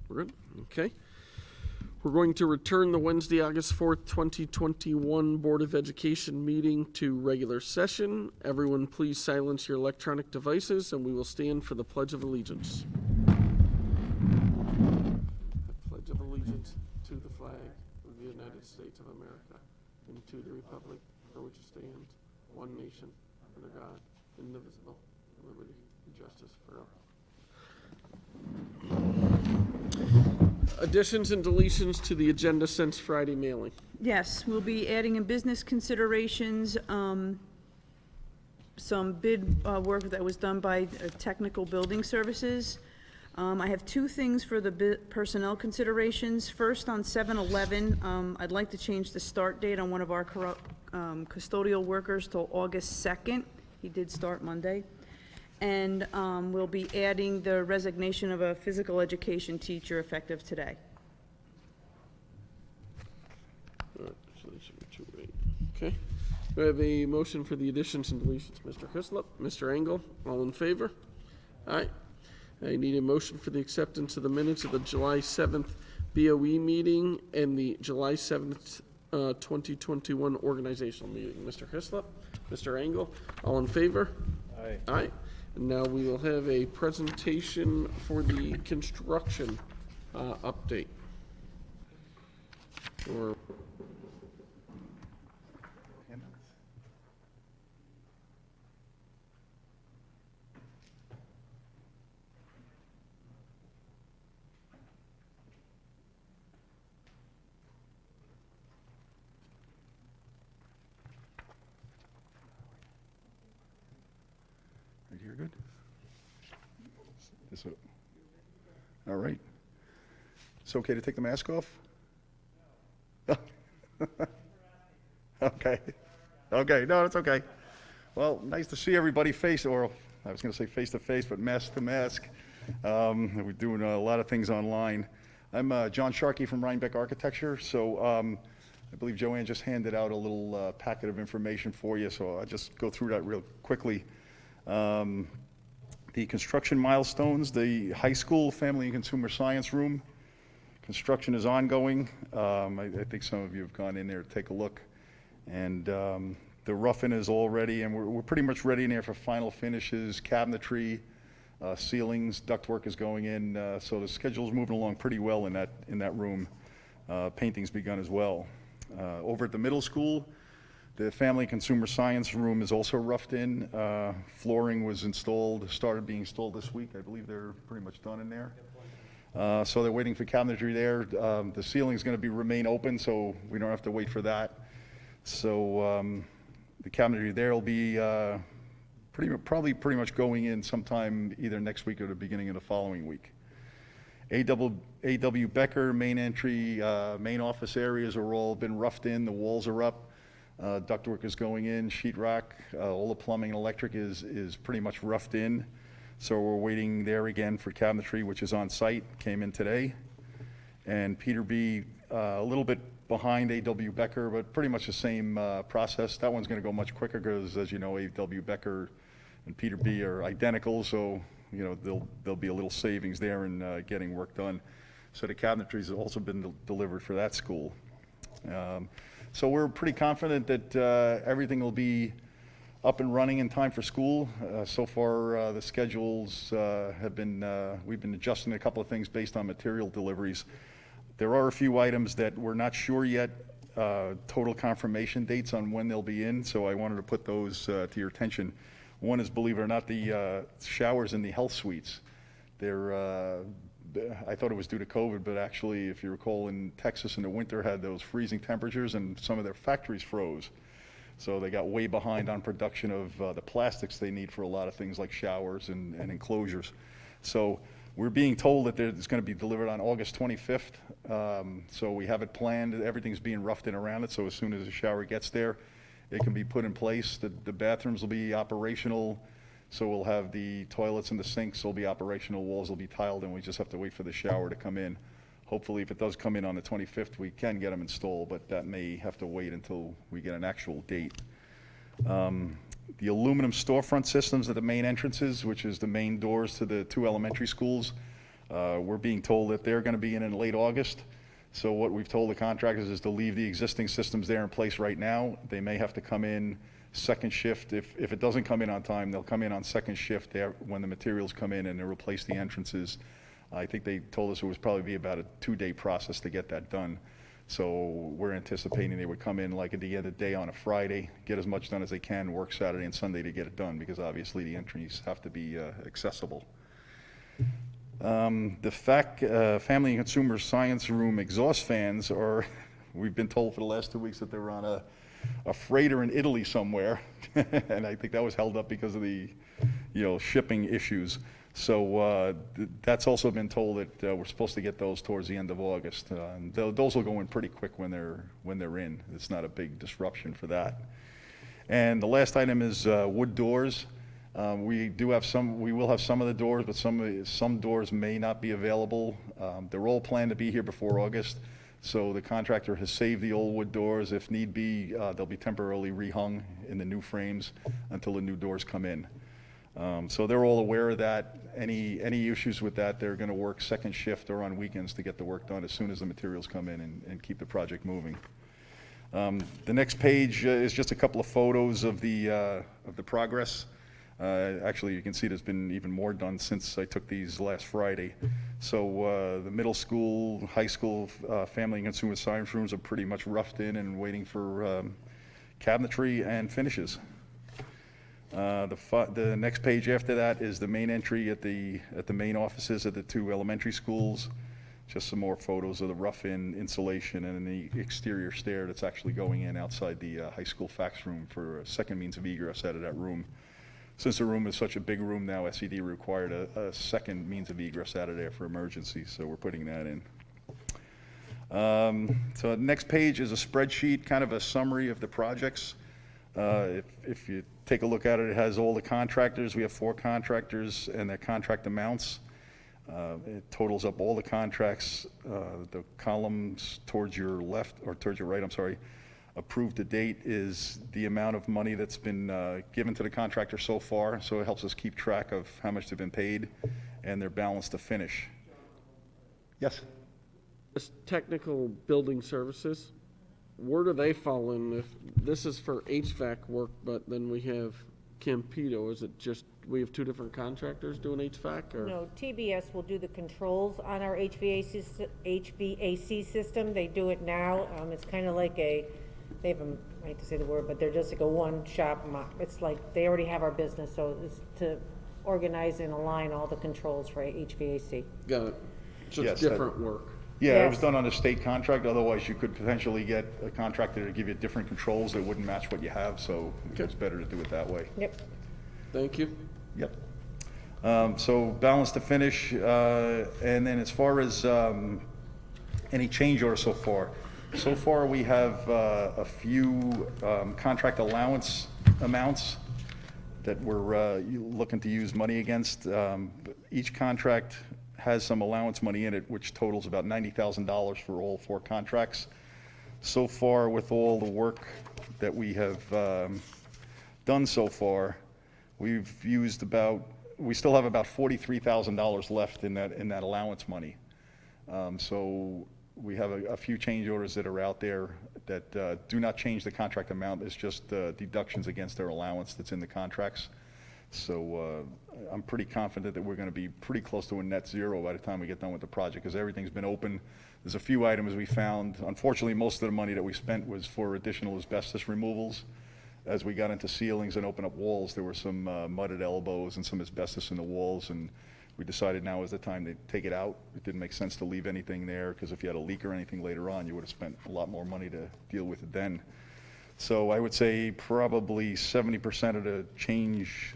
We're good? Okay. We're going to return the Wednesday, August 4th, 2021 Board of Education meeting to regular session. Everyone please silence your electronic devices and we will stand for the Pledge of Allegiance. I pledge of allegiance to the flag of the United States of America and to the republic for which it stands, one nation, under God, indivisible, liberty and justice for all. Additions and deletions to the agenda since Friday mailing. Yes, we'll be adding in business considerations, some bid work that was done by Technical Building Services. I have two things for the personnel considerations. First, on 7/11, I'd like to change the start date on one of our custodial workers till August 2nd. He did start Monday. And we'll be adding the resignation of a physical education teacher effective today. All right, so that should be 2-8. Okay. We have a motion for the additions and deletions. Mr. Hislop, Mr. Engel, all in favor? Aye. I need a motion for the acceptance of the minutes of the July 7th BOE meeting and the July 7th 2021 organizational meeting. Mr. Hislop, Mr. Engel, all in favor? Aye. Aye. And now we will have a presentation for the construction update. Or Right here, good? All right. It's okay to take the mask off? Okay. Okay, no, it's okay. Well, nice to see everybody I was going to say face to face, but mask to mask. We're doing a lot of things online. I'm John Sharkey from Rhinebeck Architecture. So I believe Joanne just handed out a little packet of information for you, so I'll just go through that real quickly. The construction milestones, the high school family and consumer science room. Construction is ongoing. I think some of you have gone in there to take a look. And the rough-in is all ready, and we're pretty much ready in there for final finishes, cabinetry, ceilings, ductwork is going in. So the schedule's moving along pretty well in that room. Painting's begun as well. Over at the middle school, the family and consumer science room is also roughed in. Flooring was started being installed this week. I believe they're pretty much done in there. So they're waiting for cabinetry there. The ceiling's going to remain open, so we don't have to wait for that. So the cabinetry there will be probably pretty much going in sometime either next week or the beginning of the following week. A.W. Becker main entry, main office areas are all been roughed in. The walls are up. Ductwork is going in, sheetrock, all the plumbing and electric is pretty much roughed in. So we're waiting there again for cabinetry, which is on site, came in today. And Peter B, a little bit behind A.W. Becker, but pretty much the same process. That one's going to go much quicker because, as you know, A.W. Becker and Peter B are identical, so you know there'll be a little savings there in getting work done. So the cabinetry has also been delivered for that school. So we're pretty confident that everything will be up and running in time for school. So far, the schedules we've been adjusting a couple of things based on material deliveries. There are a few items that we're not sure yet, total confirmation dates on when they'll be in, so I wanted to put those to your attention. One is, believe it or not, the showers in the health suites. I thought it was due to COVID, but actually, if you recall, in Texas in the winter had those freezing temperatures and some of their factories froze. So they got way behind on production of the plastics they need for a lot of things like showers and enclosures. So we're being told that it's going to be delivered on August 25th. So we have it planned. Everything's being roughed in around it. So as soon as the shower gets there, it can be put in place. The bathrooms will be operational. So we'll have the toilets and the sinks will be operational, walls will be tiled, and we just have to wait for the shower to come in. Hopefully, if it does come in on the 25th, we can get them installed, but that may have to wait until we get an actual date. The aluminum storefront systems at the main entrances, which is the main doors to the two elementary schools, We're being told that they're going to be in late August. So what we've told the contractors is to leave the existing systems there in place right now. They may have to come in second shift. If it doesn't come in on time, they'll come in on second shift there when the materials come in and they'll replace the entrances. I think they told us it was probably be about a 2-day process to get that done. So we're anticipating they would come in like at the end of the day on a Friday, get as much done as they can, work Saturday and Sunday to get it done, because obviously the entries have to be accessible. The Family and Consumer Science Room exhaust fans are, we've been told for the last 2 weeks that they're on a freighter in Italy somewhere. And I think that was held up because of the, shipping issues. So that's also been told that we're supposed to get those towards the end of August. And those will go in pretty quick when they're in. It's not a big disruption for that. And the last item is wood doors. We will have some of the doors, but some doors may not be available. They're all planned to be here before August. So the contractor has saved the old wood doors. If need be, they'll be temporarily rehung in the new frames until the new doors come in. So they're all aware of that. Any issues with that, they're going to work second shift or on weekends to get the work done as soon as the materials come in and keep the project moving. The next page is just a couple of photos of the progress. Actually, you can see there's been even more done since I took these last Friday. So the middle school, high school family and consumer science rooms are pretty much roughed in and waiting for cabinetry and finishes. The next page after that is the main entry at the main offices at the 2 elementary schools. Just some more photos of the rough-in insulation and the exterior stair that's actually going in outside the high school fax room for a second means of egress out of that room. Since the room is such a big room now, SED required a second means of egress out of there for emergencies, so we're putting that in. So the next page is a spreadsheet, kind of a summary of the projects. If you take a look at it, it has all the contractors. We have 4 contractors and their contract amounts. It totals up all the contracts. The columns towards your left, or towards your right, I'm sorry, approved to date is the amount of money that's been given to the contractor so far. So it helps us keep track of how much they've been paid and their balance to finish. Yes? This technical building services, where do they fall in? If this is for HVAC work, but then we have Campedo, is it just, we have 2 different contractors doing HVAC, or? No, TBS will do the controls on our HVAC system. They do it now. It's kind of like they have I hate to say the word, but they're just like a one-shop It's like they already have our business, so it's to organize and align all the controls for HVAC. Got it. So Yes, it's different work. Yeah, it was Yes. done on a state contract. Otherwise, you could potentially get a contractor to give you different controls that wouldn't match what you have, so it's better to do it that way. Yep. Thank you. Yep. So balance to finish, and then as far as any change orders so far we have a few contract allowance amounts that we're looking to use money against. Each contract has some allowance money in it, which totals about $90,000 for all 4 contracts. So far, with all the work that we have done so far, we've used we still have about $43,000 left in that allowance money. So we have a few change orders that are out there that do not change the contract amount. It's just deductions against their allowance that's in the contracts. So I'm pretty confident that we're going to be pretty close to a net zero by the time we get done with the project, because everything's been open. There's a few items we found. Unfortunately, most of the money that we spent was for additional asbestos removals. As we got into ceilings and opened up walls, there were some mud at elbows and some asbestos in the walls, and we decided now is the time to take it out. It didn't make sense to leave anything there, because if you had a leak or anything later on, you would have spent a lot more money to deal with it then. So I would say probably 70% of the change,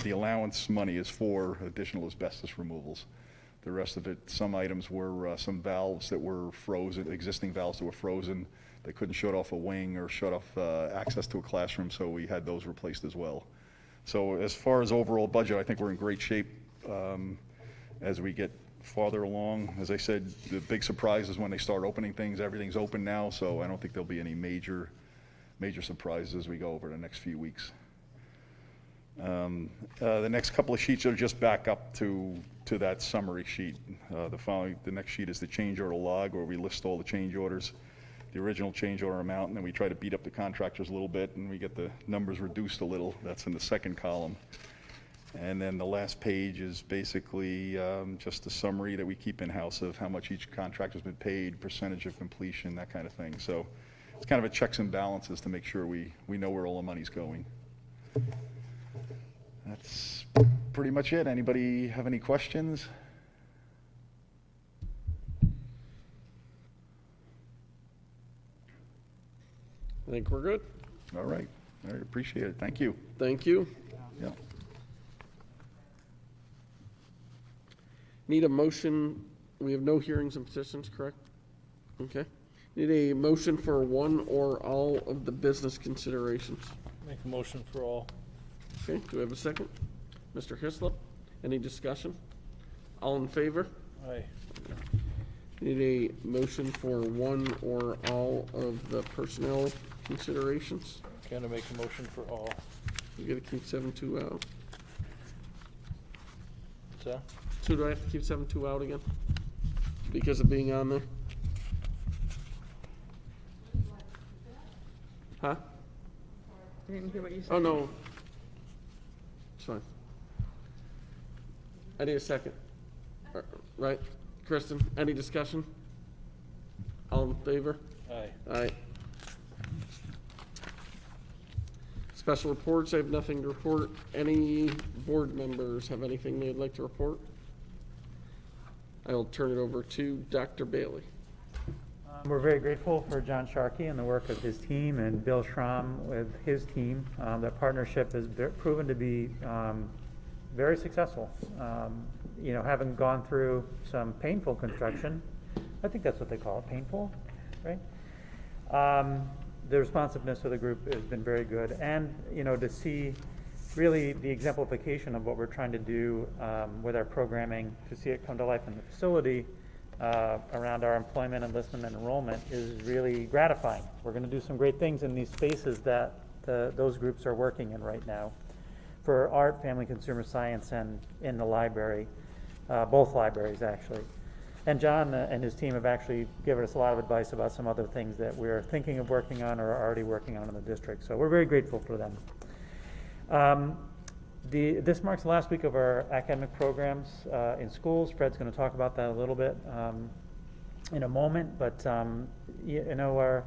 the allowance money is for additional asbestos removals. The rest of it, some items were some valves that were frozen, existing valves that were frozen. They couldn't shut off a wing or shut off access to a classroom, so we had those replaced as well. So as far as overall budget, I think we're in great shape as we get farther along. As I said, the big surprise is when they start opening things. Everything's open now, so I don't think there'll be any major surprises as we go over the next few weeks. The next couple of sheets are just back up to to that summary sheet. The next sheet is the change order log, where we list all the change orders, the original change order amount, and then we try to beat up the contractors a little bit, and we get the numbers reduced a little. That's in the second column. And then the last page is basically just a summary that we keep in-house of how much each contractor's been paid, percentage of completion, that kind of thing. So it's kind of a checks and balances to make sure we know where all the money's going. That's pretty much it. Anybody have any questions? I think we're good. All right. I appreciate it. Thank you. Thank you. Yeah. Need a motion, we have no hearings and petitions, correct? Okay. Need a motion for one or all of the business considerations. Make a motion for all. Okay, do we have a second? Mr. Hislop, any discussion? All in favor? Aye. Need a motion for one or all of the personnel considerations. Gonna make a motion for all. You gotta keep 7-2 out. What's that? So do I have to keep 7-2 out again? Because of being on there? Huh? I didn't hear what you said. Oh, no. It's fine. I need a second. Right? Kristen, any discussion? All in favor? Aye. Aye. Special reports, I have nothing to report. Any board members have anything they'd like to report? I'll turn it over to Dr. Bailey. We're very grateful for John Sharkey and the work of his team, and Bill Schramm with his team. That partnership has proven to be very successful. You know, having gone through some painful construction, I think that's what they call it, painful, right? The responsiveness of the group has been very good, and you know, to see really the exemplification of what we're trying to do with our programming, to see it come to life in the facility around our employment, enlistment, and enrollment is really gratifying. We're going to do some great things in these spaces that those groups are working in right now for art, family, consumer science, and in the library, both libraries actually. And John and his team have actually given us a lot of advice about some other things that we're thinking of working on or are already working on in the district. So we're very grateful for them. This marks the last week of our academic programs in schools. Fred's going to talk about that a little bit in a moment. But you know,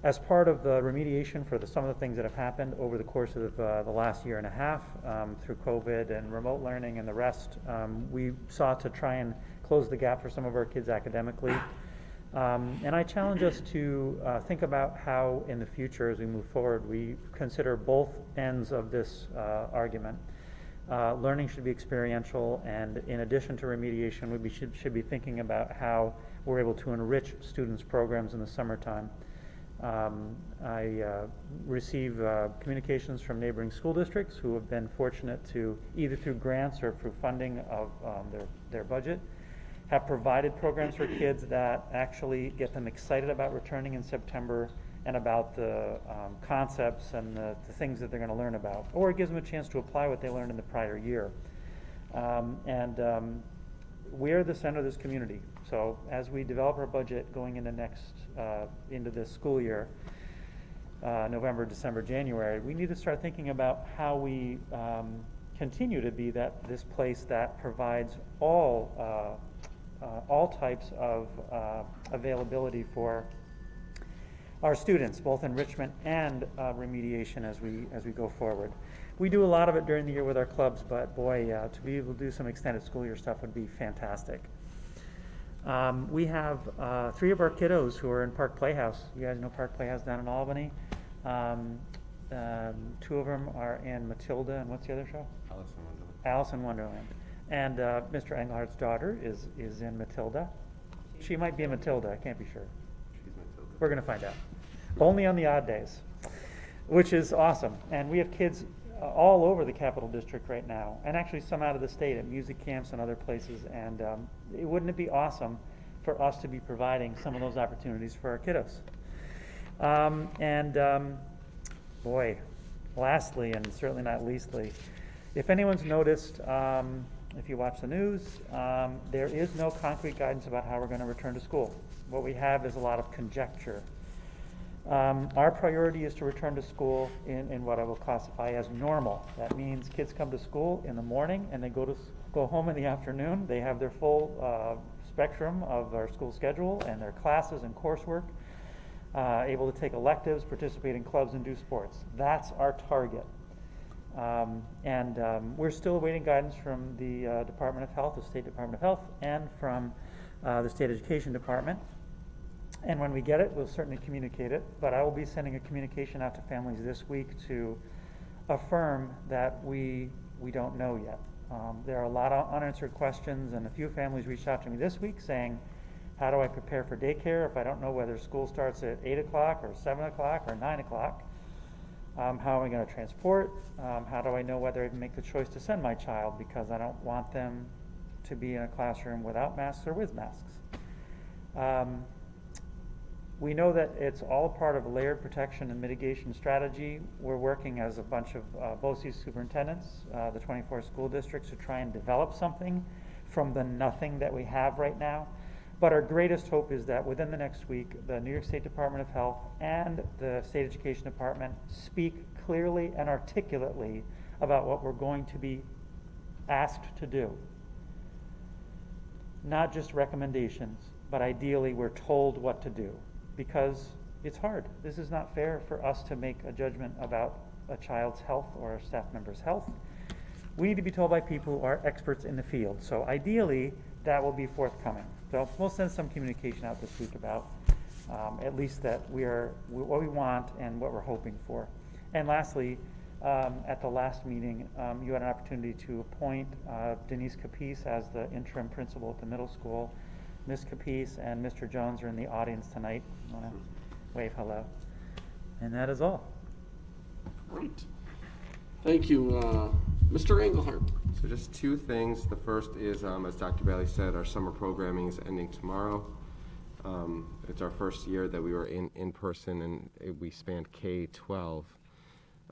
as part of the remediation for some of the things that have happened over the course of the last year and a half through COVID and remote learning and the rest, we sought to try and close the gap for some of our kids academically. And I challenge us to think about how in the future as we move forward we consider both ends of this argument. Learning should be experiential, and in addition to remediation we should be thinking about how we're able to enrich students' programs in the summertime. I receive communications from neighboring school districts who have been fortunate to, either through grants or through funding of their budget, have provided programs for kids that actually get them excited about returning in September and about the concepts and the things that they're going to learn about, or it gives them a chance to apply what they learned in the prior year. We're the center of this community, so as we develop our budget going into into this school year, November, December, January, we need to start thinking about how we continue to be this place that provides all types of availability for our students, both enrichment and remediation as we go forward. We do a lot of it during the year with our clubs, but boy, to be able to do some extended school year stuff would be fantastic. We have 3 of our kiddos who are in Park Playhouse. You guys know Park Playhouse down in Albany. 2 of them are in Matilda, and what's the other show? Alice in Wonderland. And Mr. Englehart's daughter is in Matilda. She might be in Matilda, I can't be sure. She's Matilda. We're going to find out. Only on the odd days, which is awesome. And we have kids all over the Capital District right now, and actually some out of the state at music camps and other places. And wouldn't it be awesome for us to be providing some of those opportunities for our kiddos? Boy, lastly, and certainly not leastly, if anyone's noticed, if you watch the news, there is no concrete guidance about how we're going to return to school. What we have is a lot of conjecture. Our priority is to return to school in what I will classify as normal. That means kids come to school in the morning and they go home in the afternoon. They have their full spectrum of our school schedule and their classes and coursework, able to take electives, participate in clubs, and do sports. That's our target. We're still awaiting guidance from the Department of Health, the State Department of Health, and from the State Education Department. And when we get it, we'll certainly communicate it. But I will be sending a communication out to families this week to affirm that we don't know yet. There are a lot of unanswered questions, and a few families reached out to me this week saying, how do I prepare for daycare if I don't know whether school starts at 8 o'clock or 7 o'clock or 9 o'clock? How am I going to transport? How do I know whether I can make the choice to send my child because I don't want them to be in a classroom without masks or with masks? We know that it's all part of a layered protection and mitigation strategy. We're working as a bunch of BOCES superintendents, the 24 school districts, to try and develop something from the nothing that we have right now. But our greatest hope is that within the next week, the New York State Department of Health and the State Education Department speak clearly and articulately about what we're going to be asked to do. Not just recommendations, but ideally we're told what to do, because it's hard. This is not fair for us to make a judgment about a child's health or a staff member's health. We need to be told by people who are experts in the field. So ideally, that will be forthcoming. So we'll send some communication out this week about at least that what we want and what we're hoping for. And lastly, at the last meeting, you had an opportunity to appoint Denise Capice as the interim principal at the middle school. Ms. Capice and Mr. Jones are in the audience tonight. I want to wave hello. And that is all. Great. Thank you. Mr. Engelhardt. So just two things. The first is, as Dr. Bailey said, our summer programming is ending tomorrow. It's our first year that we were in person, and we spanned K-12.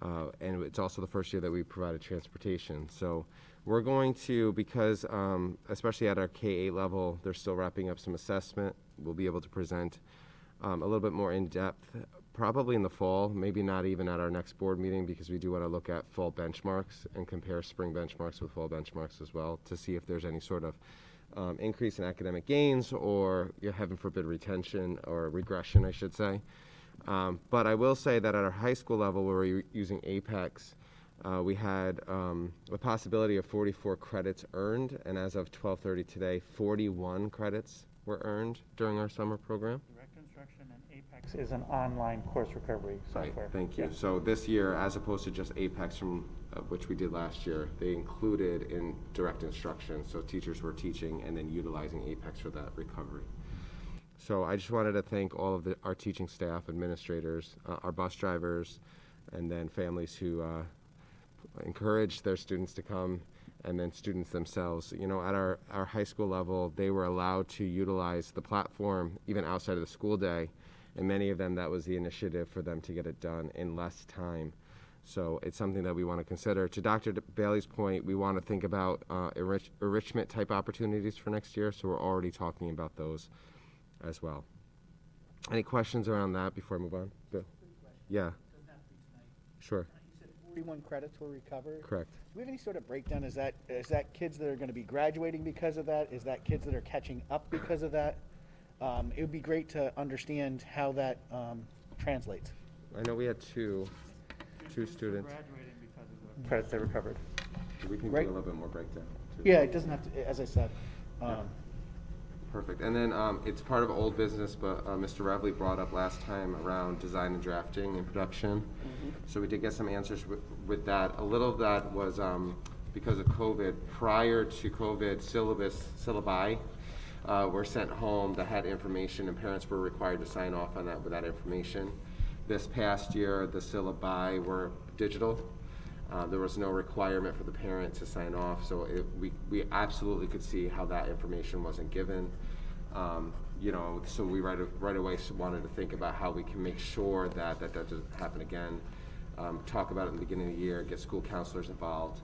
And it's also the first year that we provided transportation. So we're going to, because especially at our K-8 level, they're still wrapping up some assessment. We'll be able to present a little bit more in depth, probably in the fall, maybe not even at our next board meeting, because we do want to look at fall benchmarks and compare spring benchmarks with fall benchmarks as well to see if there's any sort of increase in academic gains or, heaven forbid, retention or regression, I should say. But I will say that at our high school level, where we're using Apex, we had a possibility of 44 credits earned, and as of 12:30 today, 41 credits were earned during our summer program. Direct instruction and Apex is an online course recovery software. Right, thank you. Yeah. So this year, as opposed to just Apex, from which we did last year, they included in direct instruction, so teachers were teaching and then utilizing Apex for that recovery. So I just wanted to thank all of our teaching staff, administrators, our bus drivers, and then families who encouraged their students to come, and then students themselves. At our high school level, they were allowed to utilize the platform even outside of the school day, and many of them, that was the initiative for them to get it done in less time. So it's something that we want to consider. To Dr. Bailey's point, we want to think about enrichment type opportunities for next year, so we're already talking about those as well. Any questions around that before I move on? Bill? Yeah. Sure. 41 credits were recovered. Correct. Do we have any sort of breakdown? Is that kids that are going to be graduating because of that? Is that kids that are catching up because of that? It would be great to understand how that translates. I know we had two students. Graduating because of the credits they recovered. We can Right. do a little bit more breakdown, too. Yeah, it doesn't have to, as I said. Perfect. And then it's part of old business, but Mr. Revley brought up last time around design and drafting and production. Mm-hmm. So we did get some answers with that. A little of that was because of COVID. Prior to COVID, syllabi were sent home that had information, and parents were required to sign off on that with that information. This past year, the syllabi were digital. There was no requirement for the parent to sign off, so we absolutely could see how that information wasn't given. So we right away wanted to think about how we can make sure that doesn't happen again. Talk about it in the beginning of the year, get school counselors involved,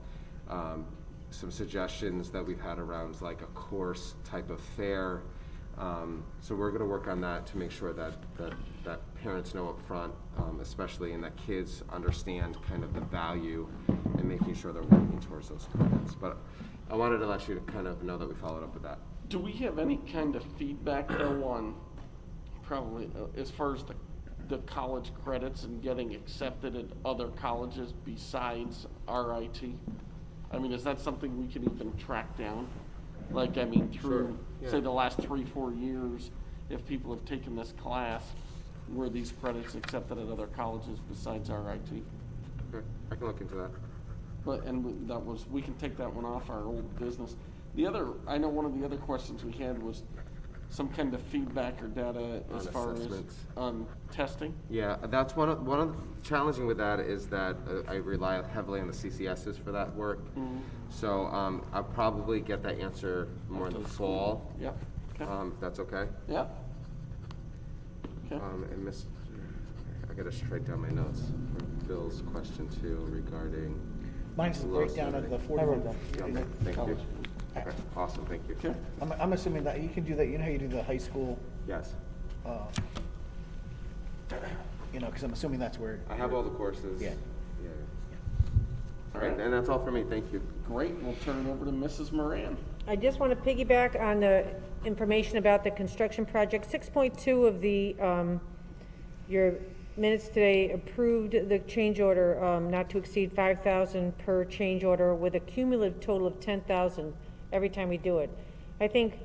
some suggestions that we've had around like a course type of fair. So we're gonna work on that to make sure that parents know up front, especially, and that kids understand kind of the value and making sure they're working towards those credits. But I wanted to let you kind of know that we followed up with that. Do we have any kind of feedback though on, probably, as far as the college credits and getting accepted at other colleges besides RIT? I mean, is that something we can even track down? Like, I mean, through, Sure, say, yeah. the last 3-4 years, if people have taken this class, were these credits accepted at other colleges besides RIT? Okay, I can look into that. But, and that was, we can take that one off our old business. The other, I know one of the other questions we had was some kind of feedback or data as On far as assessments. on testing. Yeah, that's one of the challenging with that is that I rely heavily on the CCSs for that work. So I'll probably get that answer more in the fall. Yep, okay, If that's okay. yep. Okay, And I gotta just write down my notes for Bill's question too regarding. Mine's the Low breakdown of the center. 40. I wrote that. Okay, thank you. Okay, awesome, thank you. okay, I'm assuming that you can do that, you know how you do the high school, Yes, because I'm assuming that's where. I have all the courses. Yeah. Yeah. all right, And that's all for me, thank you. great, we'll turn it over to Mrs. Moran. I just want to piggyback on the information about the construction project. 6.2 of the, your minutes today approved the change order, not to exceed 5,000 per change order with a cumulative total of 10,000 every time we do it. I think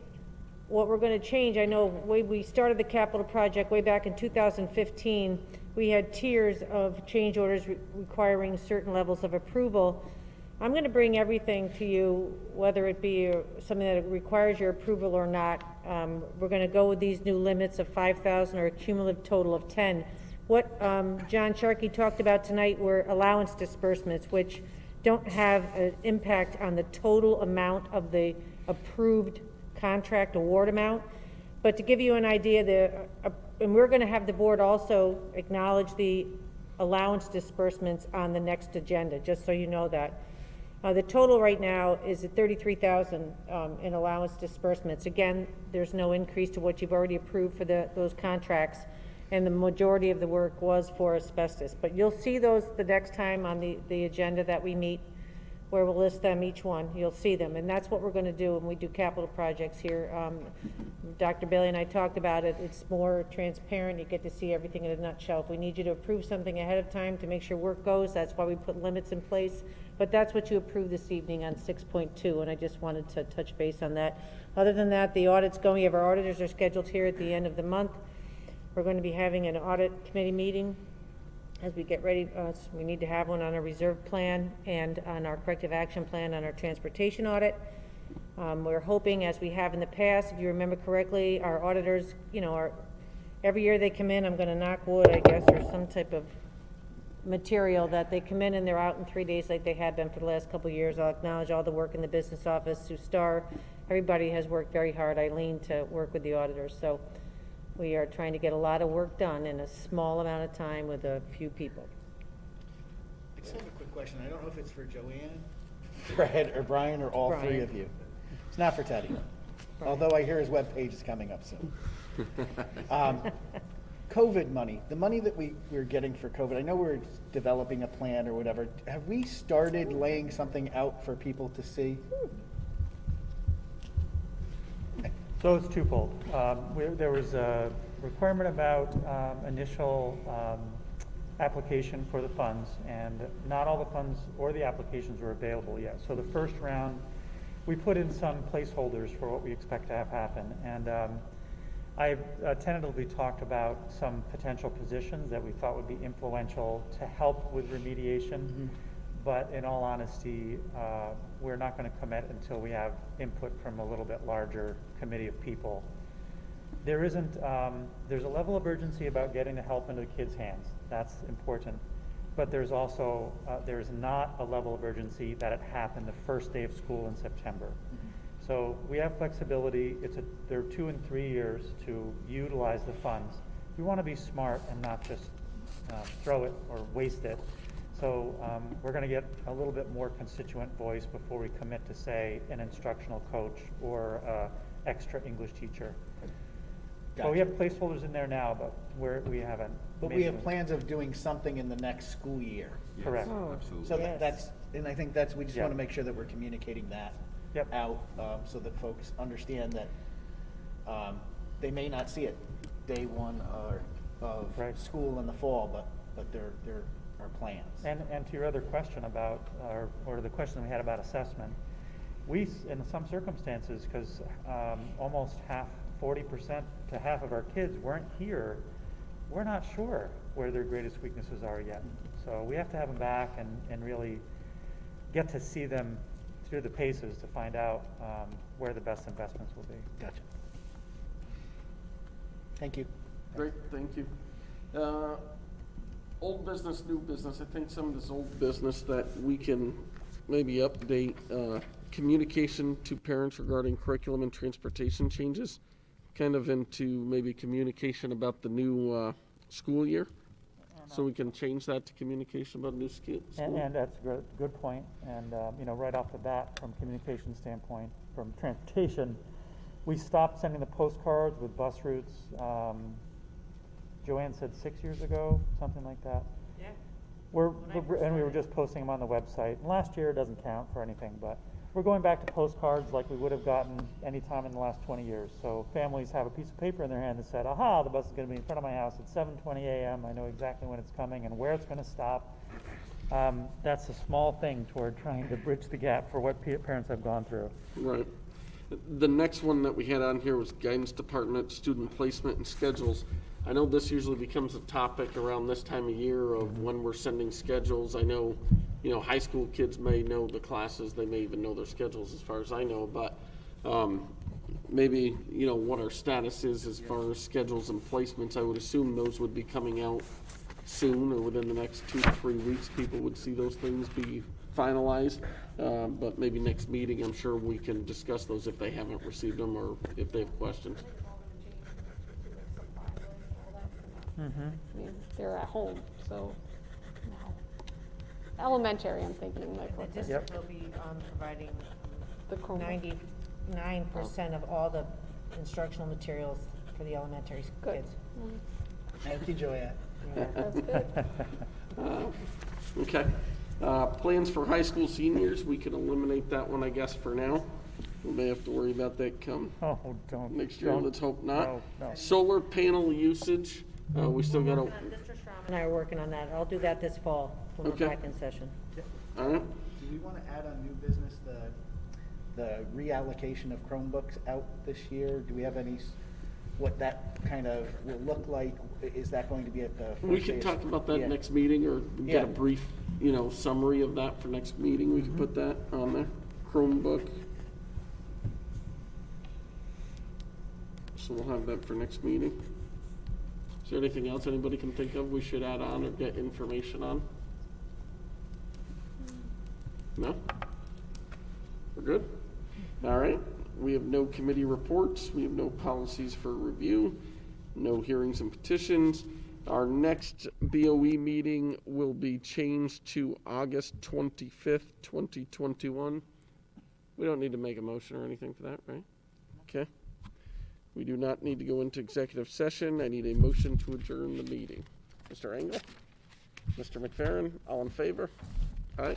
what we're going to change, I know when we started the capital project way back in 2015, we had tiers of change orders requiring certain levels of approval. I'm going to bring everything to you, whether it be something that requires your approval or not. We're going to go with these new limits of 5,000 or a cumulative total of 10. What John Sharkey talked about tonight were allowance disbursements, which don't have an impact on the total amount of the approved contract award amount. But to give you an idea, and we're going to have the board also acknowledge the allowance disbursements on the next agenda, just so you know that. The total right now is at 33,000 in allowance disbursements. Again, there's no increase to what you've already approved for those contracts, and the majority of the work was for asbestos. But you'll see those the next time on the agenda that we meet, where we'll list them, each one. You'll see them, and that's what we're going to do when we do capital projects here. Dr. Bailey and I talked about it. It's more transparent. You get to see everything in a nutshell. If we need you to approve something ahead of time to make sure work goes, that's why we put limits in place. But that's what you approved this evening on 6.2, and I just wanted to touch base on that. Other than that, the audit's going. We have our auditors are scheduled here at the end of the month. We're going to be having an audit committee meeting as we get ready. We need to have one on a reserve plan and on our corrective action plan on our transportation audit. We're hoping, as we have in the past, if you remember correctly, our auditors, every year they come in, I'm going to knock wood, I guess, or some type of material that they come in and they're out in 3 days like they had been for the last couple of years. I'll acknowledge all the work in the business office, Sue Starr. Everybody has worked very hard, Eileen, to work with the auditors. So we are trying to get a lot of work done in a small amount of time with a few people. I just have a quick question. I don't know if it's for Joanne, Fred, or Brian, or all three Brian. of you. It's not for Teddy, although I hear his webpage is coming up soon. COVID money, the money that we're getting for COVID, I know we're developing a plan or whatever. Have we started laying something out for people to see? So it's twofold. There was a requirement about initial application for the funds, and not all the funds or the applications were available yet. So the first round, we put in some placeholders for what we expect to have happen. And I tentatively talked about some potential positions that we thought would be influential to help with remediation. But in all honesty, we're not going to commit until we have input from a little bit larger committee of people. There's a level of urgency about getting the help into the kids' hands. That's important. But there's also, there's not a level of urgency that it happened the first day of school in September. So we have flexibility. There are 2 and 3 years to utilize the funds. We want to be smart and not just throw it or waste it. So we're going to get a little bit more constituent voice before we commit to, say, an instructional coach or extra English teacher. Well, we have placeholders in there now, but we haven't. But made we have them. plans of doing something in the next school year. Correct. Absolutely. So Yes. that's, and I think that's, we just Yeah. want to make sure that we're communicating that Yep. out, so that folks understand that they may not see it day one of Right. school in the fall, but there are plans. And to your other question about, or the question we had about assessment, in some circumstances, because almost 40% to half of our kids weren't here, we're not sure where their greatest weaknesses are yet. So we have to have them back and really get to see them through the paces to find out where the best investments will be. Gotcha. Thank you. Great, thank you. Old business, new business, I think some of this old business that we can maybe update, communication to parents regarding curriculum and transportation changes, kind of into maybe communication about the new school year. So we can change that to communication about new school. And that's a good point. And, right off the bat, from communication standpoint, from transportation, we stopped sending the postcards with bus routes. Joanne said 6 years ago, something like that. Yeah. And we were just posting them on the website. And last year doesn't count for anything, but we're going back to postcards like we would have gotten any time in the last 20 years. So families have a piece of paper in their hand that said, aha, the bus is going to be in front of my house at 7:20 a.m. I know exactly when it's coming and where it's going to stop. That's a small thing toward trying to bridge the gap for what parents have gone through. Right. The next one that we had on here was guidance department, student placement and schedules. I know this usually becomes a topic around this time of year of when we're sending schedules. I know, high school kids may know the classes, they may even know their schedules as far as I know, but maybe, what our status is as far as schedules and placements. I would assume those would be coming out soon or within the next 2 to 3 weeks. People would see those things be finalized, but maybe next meeting, I'm sure we can discuss those if they haven't received them or if they have questions. I mean, they're at home, so, no. Elementary, I'm thinking, like, The what district will be providing the Chromebook. 99% of all the instructional materials for the elementary Good. kids. Thank you, Joanne. That's good. Okay. Plans for high school seniors, we can eliminate that one, I guess, for now. We may have to worry about that come Oh, don't. next year, don't- let's hope not. No, no. Solar panel usage, we still gotta, Mr. Schramm and I are working on that. I'll do that this fall when we're Okay. back in session. all right? Do we want to add on new business, the reallocation of Chromebooks out this year? Do we have any, what that kind of will look like? Is that going to be at the first We day could of- talk about that Yeah. next meeting, or get Yeah. a brief, summary of that for next meeting. We could put that on there. Chromebook. So we'll have that for next meeting. Is there anything else anybody can think of we should add on or get information on? No? We're good? All right. We have no committee reports. We have no policies for review, no hearings and petitions. Our next BOE meeting will be changed to August 25th, 2021. We don't need to make a motion or anything for that, right? Okay. We do not need to go into executive session. I need a motion to adjourn the meeting. Mr. Engel? Mr. McFerrin, all in favor? Aye.